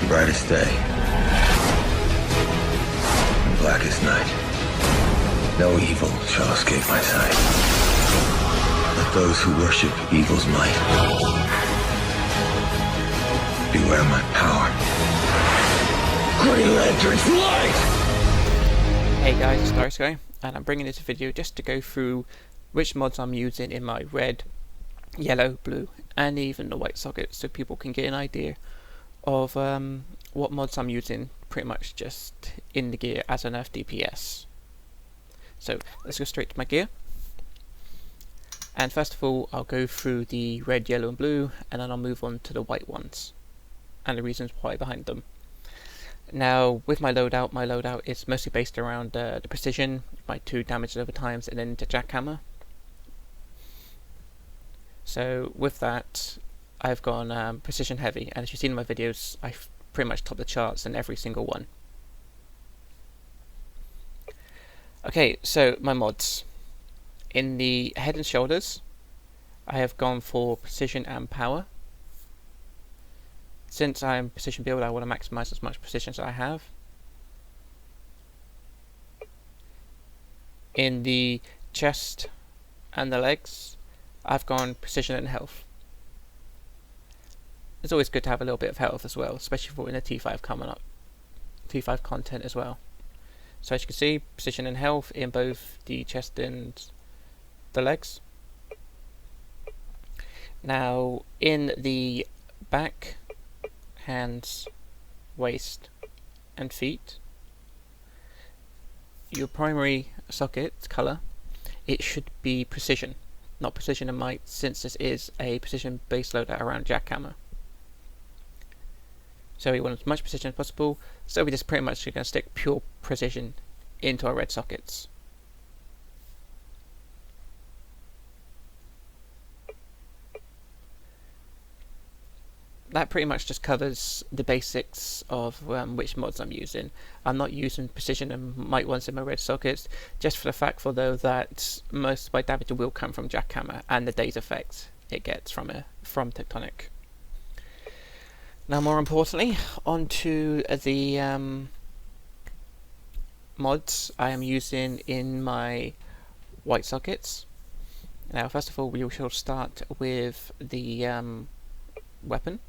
Brightest day. And blackest night. No evil shall escape my sight. Let those who worship evil's might beware my power. Green Lantern flight! Hey guys, it's StarrySky, and I'm bringing this video just to go through which mods I'm using in my red, yellow, blue, and even the white sockets, so people can get an idea of what mods I'm using pretty much just in the gear as an Earth DPS. So let's go straight to my gear. And first of all, I'll go through the red, yellow, and blue, and then I'll move on to the white ones and the reasons why behind them. Now, with my loadout is mostly based around the precision, my 2 damage over times, and then the jackhammer. So with that, I've gone precision heavy, and as you've seen in my videos, I've pretty much topped the charts in every single one. Okay, so my mods. In the head and shoulders, I have gone for precision and power. Since I'm precision build, I want to maximize as much precision as I have. In the chest and the legs, I've gone precision and health. It's always good to have a little bit of health as well, especially for in a T5 coming up. T5 content as well. So as you can see, precision and health in both the chest and the legs. Now in the back, hands, waist and feet, your primary socket colour, it should be precision, not precision and might, since this is a precision based loadout around jackhammer. So we want as much precision as possible, so we just pretty much are going to stick pure precision into our red sockets. That pretty much just covers the basics of which mods I'm using. I'm not using precision and might ones in my red sockets, just for the fact though that most of my damage will come from jackhammer and the daze effect it gets from Tectonic. Now more importantly, onto the mods I am using in my white sockets. Now first of all, we shall start with the weapon.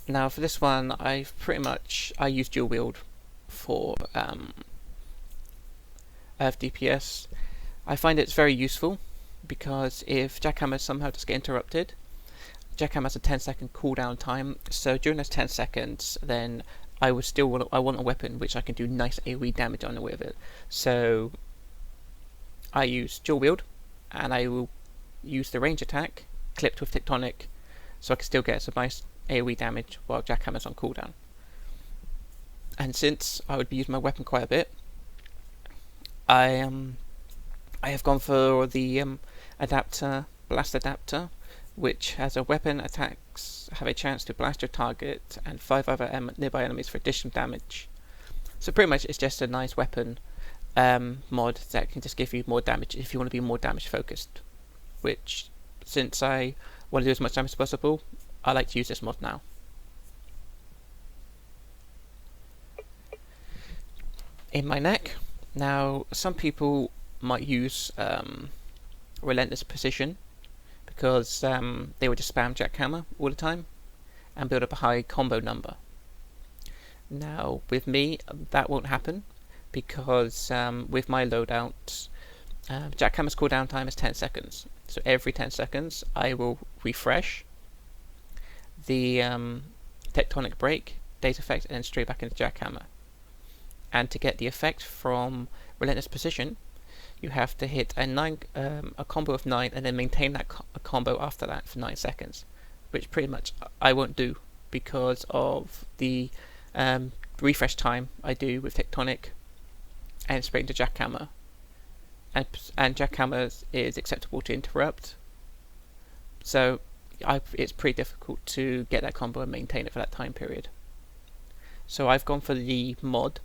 Now for this one, I use dual wield for Earth DPS. I find it's very useful because if jackhammer somehow does get interrupted, jackhammer has a 10-second cooldown time. So during those 10 seconds, then I want a weapon which I can do nice AoE damage on with it. So I use dual wield, and I will use the range attack clipped with Tectonic, so I can still get some nice AoE damage while jackhammer's on cooldown. And since I would be using my weapon quite a bit, I have gone for the adapter, blast adapter, which has a weapon attacks have a chance to blast your target and 5 other nearby enemies for additional damage. So pretty much it's just a nice weapon mod that can just give you more damage if you want to be more damage focused, which since I want to do as much damage as possible, I like to use this mod now. In my neck, now some people might use Relentless Precision because they would just spam jackhammer all the time and build up a high combo number. Now with me, that won't happen because with my loadout, jackhammer's cooldown time is 10 seconds. So every 10 seconds I will refresh the Tectonic break, daze effect, and then straight back into jackhammer. And to get the effect from Relentless Precision, you have to hit a combo of 9 and then maintain that combo after that for 9 seconds, which pretty much I won't do because of the refresh time I do with Tectonic and straight into jackhammer. And jackhammer is acceptable to interrupt, so it's pretty difficult to get that combo and maintain it for that time period. So I've gone for the mod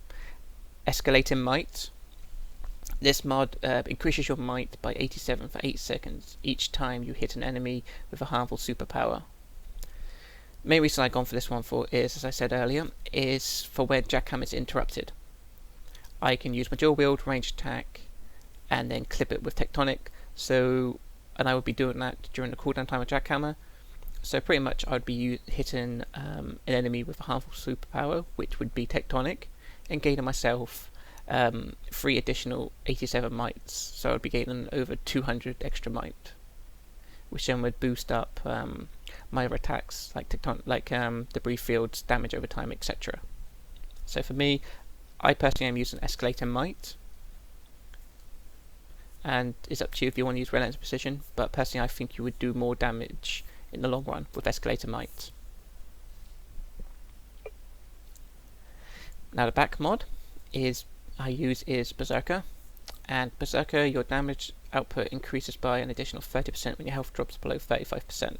Escalating Might. This mod increases your might by 87 for 8 seconds each time you hit an enemy with a harmful superpower. Main reason I've gone for this one for is, as I said earlier, is for when jackhammer is interrupted. I can use my dual wield, range attack, and then clip it with tectonic. And I would be doing that during the cooldown time of jackhammer. So pretty much I would be hitting an enemy with a harmful superpower, which would be tectonic, and gaining myself 3 additional 87 mites. So I'd be gaining over 200 extra might, which then would boost up my other attacks like debris fields, damage over time, etc. So for me, I personally am using escalating might, and it's up to you if you want to use relentless precision, but personally I think you would do more damage in the long run with escalator might. Now the back mod I use is Berserker, and Berserker, your damage output increases by an additional 30% when your health drops below 35%.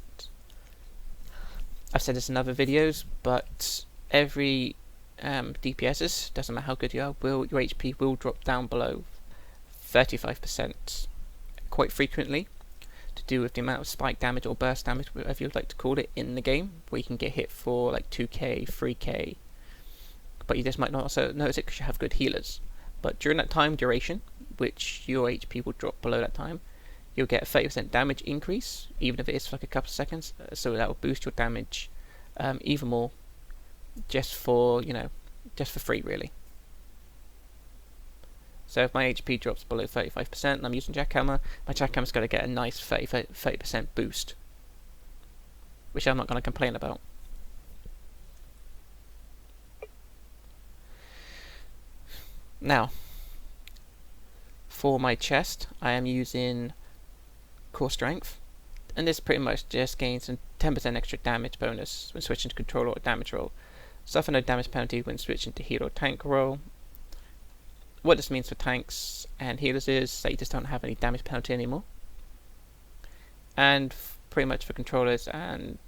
I've said this in other videos, but every DPSs, doesn't matter how good you are, your HP will drop down below 35% quite frequently, to do with the amount of spike damage or burst damage, whatever you'd like to call it, in the game, where you can get hit for like 2k, 3k, but you just might not also notice it because you have good healers. But during that time duration, which your HP will drop below that time, you'll get a 30% damage increase, even if it is for like a couple of seconds, so that will boost your damage even more, just for free really. So if my HP drops below 35% and I'm using jackhammer, my jackhammer's going to get a nice 30% boost, which I'm not going to complain about. Now, for my chest, I am using core strength, and this pretty much just gains a 10% extra damage bonus when switching to controller or damage roll. Suffer no damage penalty when switching to heal or tank roll. What this means for tanks and healers is that you just don't have any damage penalty anymore. And pretty much for controllers and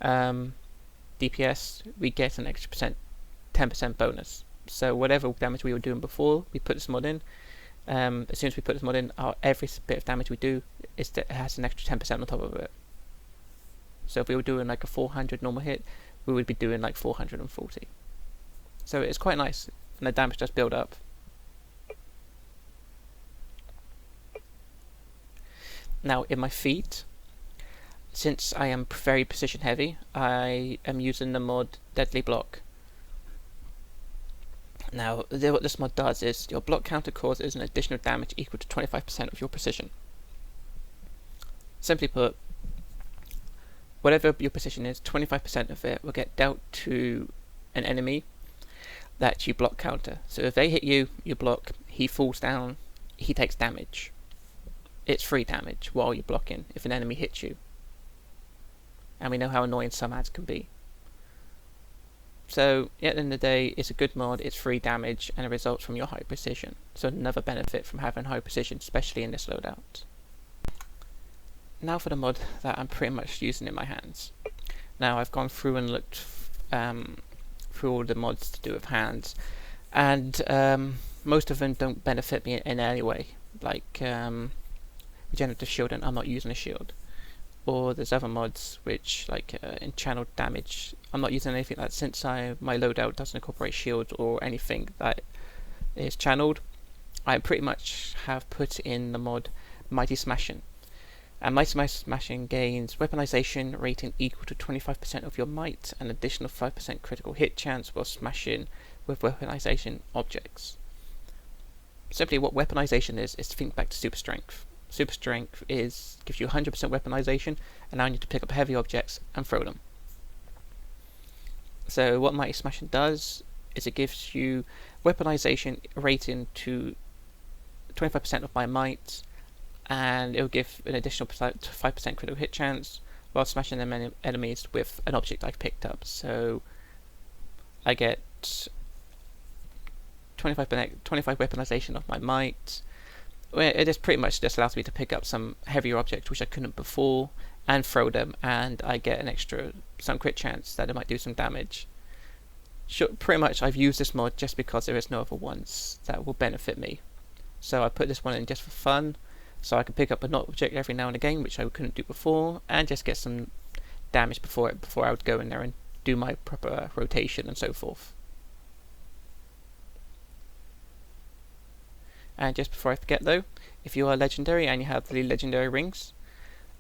DPS, we get an extra 10% bonus. So whatever damage we were doing before we put this mod in, as soon as we put this mod in, every bit of damage we do has an extra 10% on top of it. So if we were doing like a 400 normal hit, we would be doing like 440. So it's quite nice, and the damage does build up. Now in my feet, since I am very precision heavy, I am using the mod Deadly Block. Now what this mod does is your block counter causes an additional damage equal to 25% of your precision. Simply put, whatever your precision is, 25% of it will get dealt to an enemy that you block counter. So if they hit you, you block, he falls down, he takes damage. It's free damage while you're blocking if an enemy hits you. And we know how annoying some ads can be. So at the end of the day, it's a good mod, it's free damage, and it results from your high precision. So another benefit from having high precision, especially in this loadout. Now for the mod that I'm pretty much using in my hands. Now I've gone through and looked through all the mods to do with hands, and most of them don't benefit me in any way. Like regenerative shield, and I'm not using a shield. Or there's other mods which, like in channel damage, I'm not using anything like that, since my loadout doesn't incorporate shield or anything that is channeled. I pretty much have put in the mod Mighty Smashing. And Mighty Smashing gains weaponization rating equal to 25% of your might, and additional 5% critical hit chance while smashing with weaponization objects. Simply what weaponization is think back to super strength. Super strength gives you 100% weaponization, allowing you to pick up heavy objects and throw them. So what Mighty Smashing does is it gives you weaponization rating to 25% of my might, and it will give an additional 5% critical hit chance while smashing them enemies with an object I've picked up. So I get 25 weaponization of my might. It just pretty much just allows me to pick up some heavier objects which I couldn't before and throw them, and I get an extra some crit chance that it might do some damage. Pretty much I've used this mod just because there is no other ones that will benefit me. So I put this one in just for fun, so I can pick up an object every now and again which I couldn't do before, and just get some damage before I would go in there and do my proper rotation and so forth. And just before I forget though, if you are legendary and you have the legendary rings,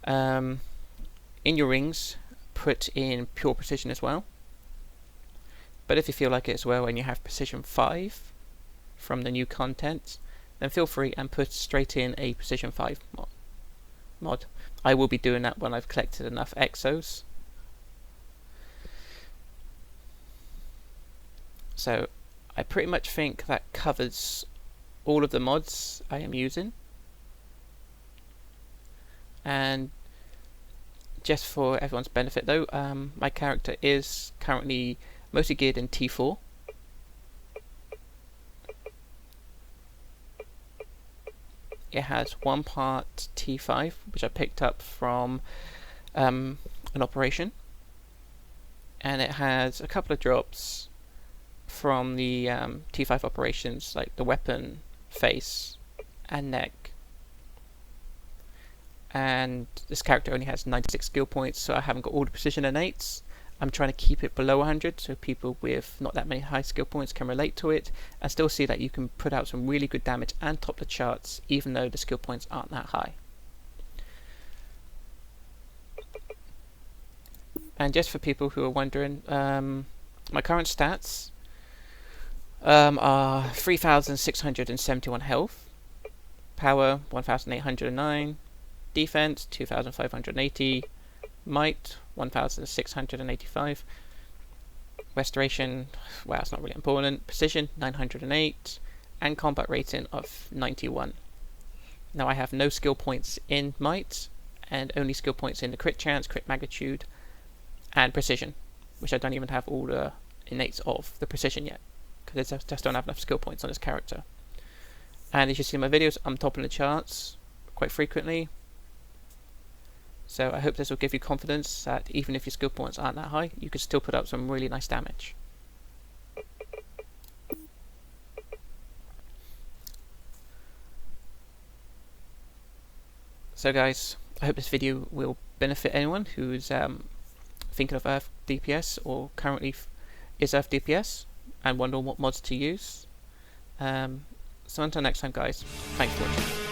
in your rings put in pure precision as well. But if you feel like it as well and you have precision 5 from the new content, then feel free and put straight in a precision 5 mod. I will be doing that when I've collected enough exos. So I pretty much think that covers all of the mods I am using. And just for everyone's benefit though, my character is currently mostly geared in T4. It has one part T5, which I picked up from an operation, and it has a couple of drops from the T5 operations, like the weapon, face, and neck. And this character only has 96 skill points, so I haven't got all the precision innates. I'm trying to keep it below 100 so people with not that many high skill points can relate to it and still see that you can put out some really good damage and top the charts even though the skill points aren't that high. And just for people who are wondering, my current stats are 3,671 health, power 1,809, defense 2,580, might 1,685, restoration, well, it's not really important, precision 908, and combat rating of 91. Now I have no skill points in might and only skill points in the crit chance, crit magnitude, and precision, which I don't even have all the innates of the precision yet because I just don't have enough skill points on this character. And as you see in my videos, I'm topping the charts quite frequently. So I hope this will give you confidence that even if your skill points aren't that high, you can still put up some really nice damage. So guys, I hope this video will benefit anyone who's thinking of Earth DPS or currently is Earth DPS and wondering what mods to use. So until next time guys, thanks for watching.